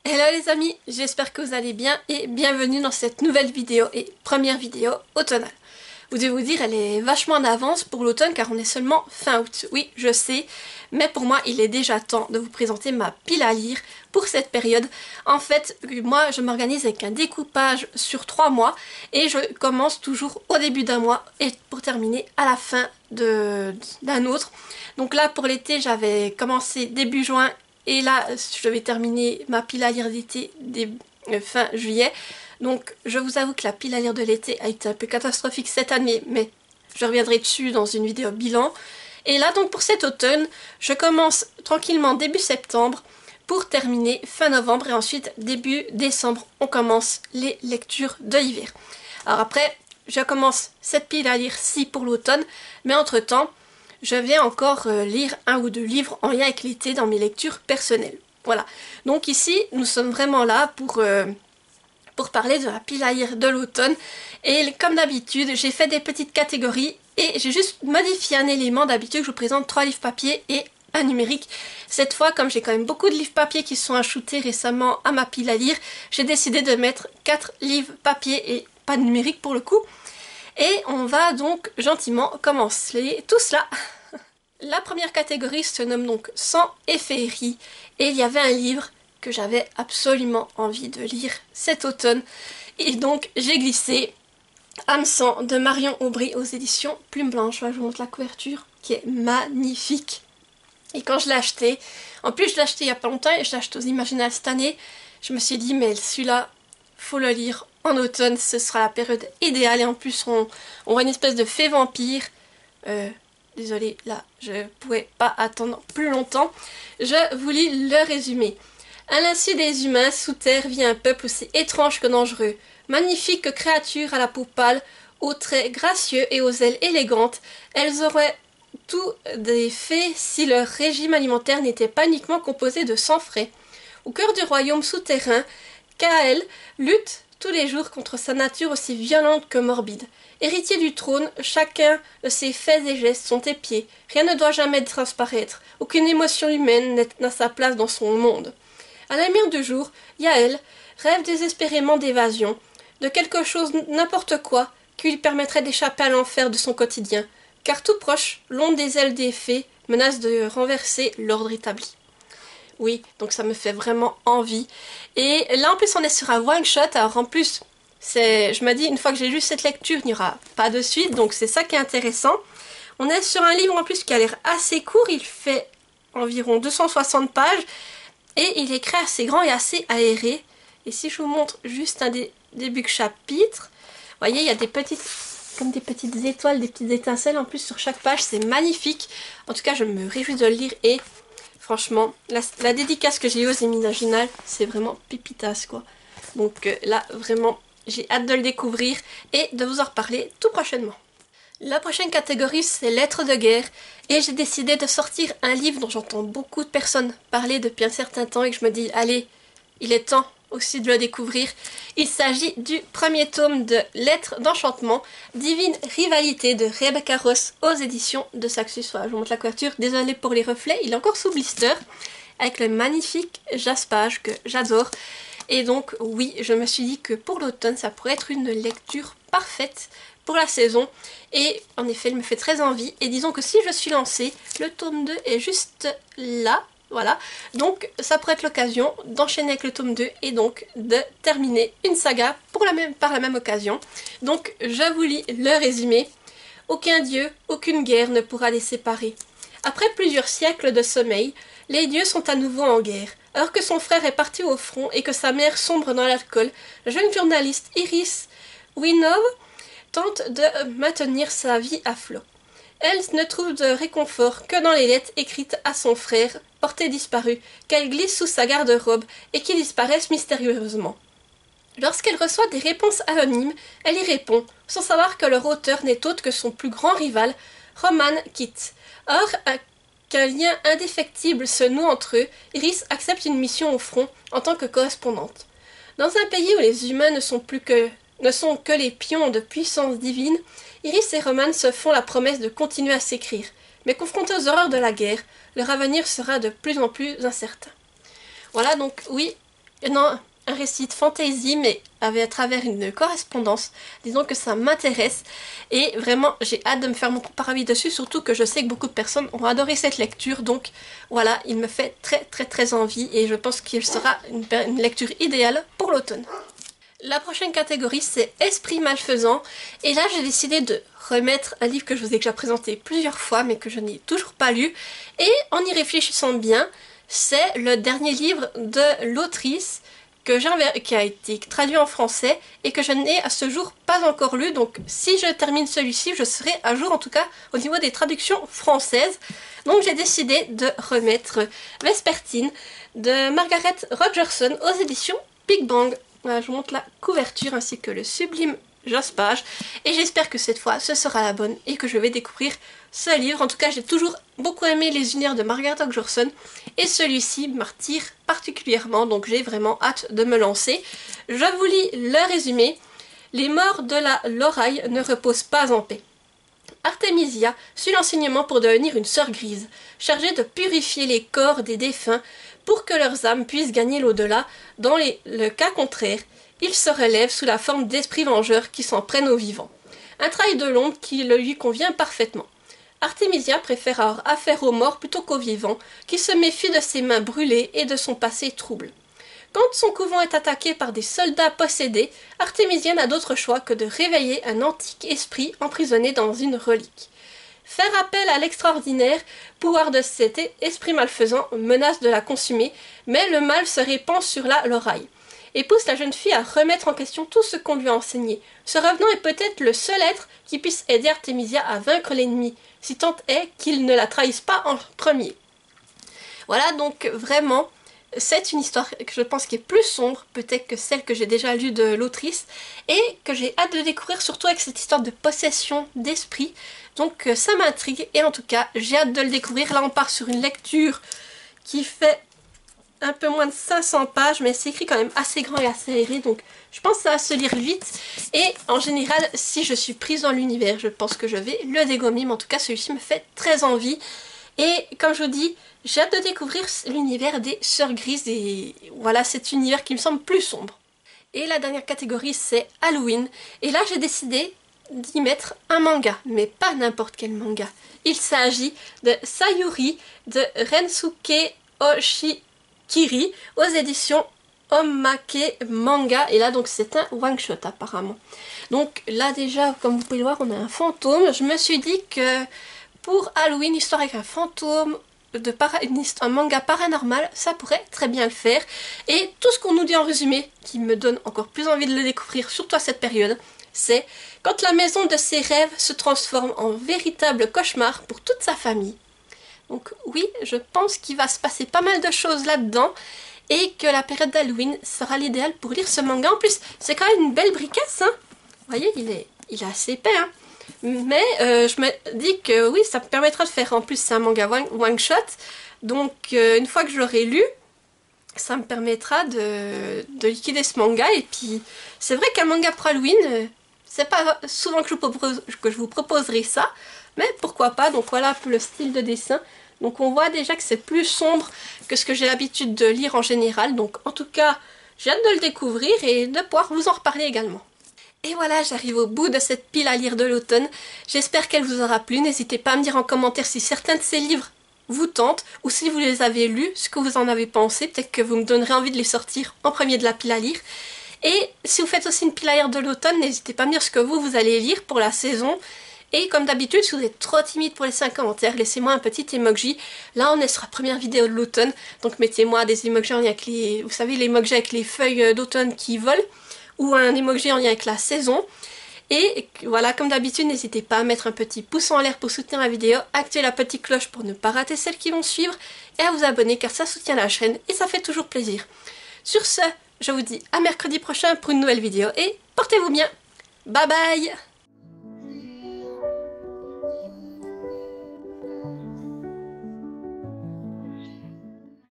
Hello les amis, j'espère que vous allez bien et bienvenue dans cette nouvelle vidéo et première vidéo automnale. Vous devez vous dire, elle est vachement en avance pour l'automne car on est seulement fin août. Oui, je sais, mais pour moi il est déjà temps de vous présenter ma pile à lire pour cette période. En fait, moi je m'organise avec un découpage sur 3 mois et je commence toujours au début d'un mois et pour terminer à la fin d'un autre. Donc là pour l'été j'avais commencé début juin. Et là, je vais terminer ma pile à lire d'été fin juillet. Donc, je vous avoue que la pile à lire de l'été a été un peu catastrophique cette année, mais je reviendrai dessus dans une vidéo bilan. Et là, donc, pour cet automne, je commence tranquillement début septembre pour terminer fin novembre. Et ensuite, début décembre, on commence les lectures de l'hiver. Alors après, je commence cette pile à lire-ci pour l'automne, mais entre-temps, je vais encore lire 1 ou 2 livres en lien avec l'été dans mes lectures personnelles. Voilà. Donc ici, nous sommes vraiment là pour parler de la pile à lire de l'automne. Et comme d'habitude, j'ai fait des petites catégories et j'ai juste modifié un élément. D'habitude, je vous présente 3 livres papier et un numérique. Cette fois, comme j'ai quand même beaucoup de livres papier qui sont ajoutés récemment à ma pile à lire, j'ai décidé de mettre 4 livres papier et pas de numérique pour le coup. Et on va donc gentiment commencer tout cela. La première catégorie se nomme donc Sang et féerie. Et il y avait un livre que j'avais absolument envie de lire cet automne. Et donc j'ai glissé Âme Sang de Marion Aubry aux éditions Plume Blanche. Je vous montre la couverture qui est magnifique. Et quand je l'ai acheté, en plus je l'ai acheté il n'y a pas longtemps et je l'ai acheté aux Imaginales cette année, je me suis dit mais celui-là, faut le lire en automne, ce sera la période idéale. Et en plus on voit une espèce de fée vampire. Désolée, là, je ne pouvais pas attendre plus longtemps. Je vous lis le résumé. À l'insu des humains, sous terre vit un peuple aussi étrange que dangereux. Magnifiques créatures à la peau pâle, aux traits gracieux et aux ailes élégantes, elles auraient tout des fées si leur régime alimentaire n'était pas uniquement composé de sang frais. Au cœur du royaume souterrain, Kael lutte tous les jours contre sa nature aussi violente que morbide. Héritier du trône, chacun de ses faits et gestes sont épiés. Rien ne doit jamais transparaître. Aucune émotion humaine n'a sa place dans son monde. À la lumière du jour, Yael rêve désespérément d'évasion, de quelque chose, n'importe quoi, qui lui permettrait d'échapper à l'enfer de son quotidien. Car tout proche, l'onde des ailes des fées menace de renverser l'ordre établi. Oui, donc ça me fait vraiment envie. Et là, en plus, on est sur un one-shot. Alors, en plus, je me dis, une fois que j'ai lu cette lecture, il n'y aura pas de suite. Donc, c'est ça qui est intéressant. On est sur un livre, en plus, qui a l'air assez court. Il fait environ 260 pages. Et il est écrit assez grand et assez aéré. Et si je vous montre juste un début de chapitre, vous voyez, il y a des petites étoiles, des petites étincelles en plus sur chaque page. C'est magnifique. En tout cas, je me réjouis de le lire et... franchement, la dédicace que j'ai eue aux Imaginales, c'est vraiment pépitas quoi. Donc là, vraiment, j'ai hâte de le découvrir et de vous en reparler tout prochainement. La prochaine catégorie, c'est Lettres de guerre. Et j'ai décidé de sortir un livre dont j'entends beaucoup de personnes parler depuis un certain temps et que je me dis, allez, il est temps aussi de le découvrir. Il s'agit du premier tome de Lettres d'enchantement, Divine rivalité de Rebecca Ross aux éditions de Saxus. Voilà, je vous montre la couverture, désolée pour les reflets, il est encore sous blister, avec le magnifique jaspage que j'adore. Et donc oui, je me suis dit que pour l'automne, ça pourrait être une lecture parfaite pour la saison. Et en effet, il me fait très envie. Et disons que si je suis lancée, le tome 2 est juste là. Voilà, donc ça pourrait être l'occasion d'enchaîner avec le tome 2 et donc de terminer une saga par la même occasion. Donc je vous lis le résumé. Aucun dieu, aucune guerre ne pourra les séparer. Après plusieurs siècles de sommeil, les dieux sont à nouveau en guerre. Alors que son frère est parti au front et que sa mère sombre dans l'alcool, la jeune journaliste Iris Winov tente de maintenir sa vie à flot. Elle ne trouve de réconfort que dans les lettres écrites à son frère, porté disparu, qu'elle glisse sous sa garde-robe et qui disparaissent mystérieusement. Lorsqu'elle reçoit des réponses anonymes, elle y répond, sans savoir que leur auteur n'est autre que son plus grand rival, Roman Kitt. Or, qu'un lien indéfectible se noue entre eux, Iris accepte une mission au front en tant que correspondante. Dans un pays où les humains ne sont que les pions de puissance divine, Iris et Roman se font la promesse de continuer à s'écrire, mais confrontés aux horreurs de la guerre, leur avenir sera de plus en plus incertain. Voilà, donc oui, Non, un récit de fantasy, mais à travers une correspondance. Disons que ça m'intéresse et vraiment j'ai hâte de me faire mon propre avis dessus, surtout que je sais que beaucoup de personnes ont adoré cette lecture, donc voilà, il me fait très envie et je pense qu'il sera une lecture idéale pour l'automne. La prochaine catégorie c'est Esprit malfaisant et là j'ai décidé de remettre un livre que je vous ai déjà présenté plusieurs fois mais que je n'ai toujours pas lu, et en y réfléchissant bien, c'est le dernier livre de l'autrice qui a été traduit en français et que je n'ai à ce jour pas encore lu, donc si je termine celui-ci je serai à jour en tout cas au niveau des traductions françaises. Donc j'ai décidé de remettre Vespertine de Margaret Rogerson aux éditions Big Bang. Voilà, je vous montre la couverture ainsi que le sublime Joss Page et j'espère que cette fois ce sera la bonne et que je vais découvrir ce livre. En tout cas j'ai toujours beaucoup aimé les univers de Margaret Rogerson et celui-ci m'attire particulièrement, donc j'ai vraiment hâte de me lancer. Je vous lis le résumé. Les morts de la Loraille ne reposent pas en paix. Artemisia suit l'enseignement pour devenir une sœur grise, chargée de purifier les corps des défunts pour que leurs âmes puissent gagner l'au-delà. Dans le cas contraire, ils se relèvent sous la forme d'esprits vengeurs qui s'en prennent aux vivants. Un travail de l'ombre qui lui convient parfaitement. Artemisia préfère alors affaire aux morts plutôt qu'aux vivants, qui se méfient de ses mains brûlées et de son passé trouble. Quand son couvent est attaqué par des soldats possédés, Artemisia n'a d'autre choix que de réveiller un antique esprit emprisonné dans une relique. Faire appel à l'extraordinaire pouvoir de cet esprit malfaisant menace de la consumer, mais le mal se répand sur la Loraille et pousse la jeune fille à remettre en question tout ce qu'on lui a enseigné. Ce revenant est peut-être le seul être qui puisse aider Artemisia à vaincre l'ennemi, si tant est qu'il ne la trahisse pas en premier. Voilà, donc vraiment, c'est une histoire que je pense qui est plus sombre peut-être que celle que j'ai déjà lue de l'autrice et que j'ai hâte de découvrir, surtout avec cette histoire de possession d'esprit. Donc ça m'intrigue et en tout cas j'ai hâte de le découvrir. Là on part sur une lecture qui fait un peu moins de 500 pages, mais c'est écrit quand même assez grand et assez aéré, donc je pense que ça va se lire vite. Et en général, si je suis prise dans l'univers, je pense que je vais le dégommer, mais en tout cas celui-ci me fait très envie. Et comme je vous dis, j'ai hâte de découvrir l'univers des Sœurs Grises, et voilà, cet univers qui me semble plus sombre. Et la dernière catégorie, c'est Halloween, et là j'ai décidé d'y mettre un manga, mais pas n'importe quel manga. Il s'agit de Sayuri de Rensuke Oshikiri aux éditions Omake Manga, et là donc c'est un one shot apparemment. Donc là déjà, comme vous pouvez le voir, on a un fantôme. Je me suis dit que pour Halloween, histoire avec un fantôme, un manga paranormal, ça pourrait très bien le faire. Et tout ce qu'on nous dit en résumé, qui me donne encore plus envie de le découvrir, surtout à cette période, c'est quand la maison de ses rêves se transforme en véritable cauchemar pour toute sa famille. Donc oui, je pense qu'il va se passer pas mal de choses là-dedans et que la période d'Halloween sera l'idéal pour lire ce manga. En plus, c'est quand même une belle briquette, hein. Vous voyez, il est assez épais, hein. Mais je me dis que oui, ça me permettra de faire, en plus c'est un manga one shot, donc une fois que je l'aurai lu, ça me permettra de liquider ce manga. Et puis c'est vrai qu'un manga pour Halloween, c'est pas souvent que je vous proposerai ça, mais pourquoi pas. Donc voilà un peu le style de dessin. Donc on voit déjà que c'est plus sombre que ce que j'ai l'habitude de lire en général. Donc en tout cas, j'ai hâte de le découvrir et de pouvoir vous en reparler également. Et voilà, j'arrive au bout de cette pile à lire de l'automne. J'espère qu'elle vous aura plu. N'hésitez pas à me dire en commentaire si certains de ces livres vous tentent ou si vous les avez lus, ce que vous en avez pensé. Peut-être que vous me donnerez envie de les sortir en premier de la pile à lire. Et si vous faites aussi une pile à lire de l'automne, n'hésitez pas à me dire ce que vous allez lire pour la saison. Et comme d'habitude, si vous êtes trop timide pour laisser un commentaire, laissez-moi un petit emoji. Là, on est sur la première vidéo de l'automne, donc mettez-moi des emojis en lien avec les... Vous savez, les emojis avec les feuilles d'automne qui volent, ou un emoji en lien avec la saison. Et voilà, comme d'habitude, n'hésitez pas à mettre un petit pouce en l'air pour soutenir la vidéo, activer la petite cloche pour ne pas rater celles qui vont suivre, et à vous abonner car ça soutient la chaîne et ça fait toujours plaisir. Sur ce, je vous dis à mercredi prochain pour une nouvelle vidéo et portez-vous bien. Bye bye!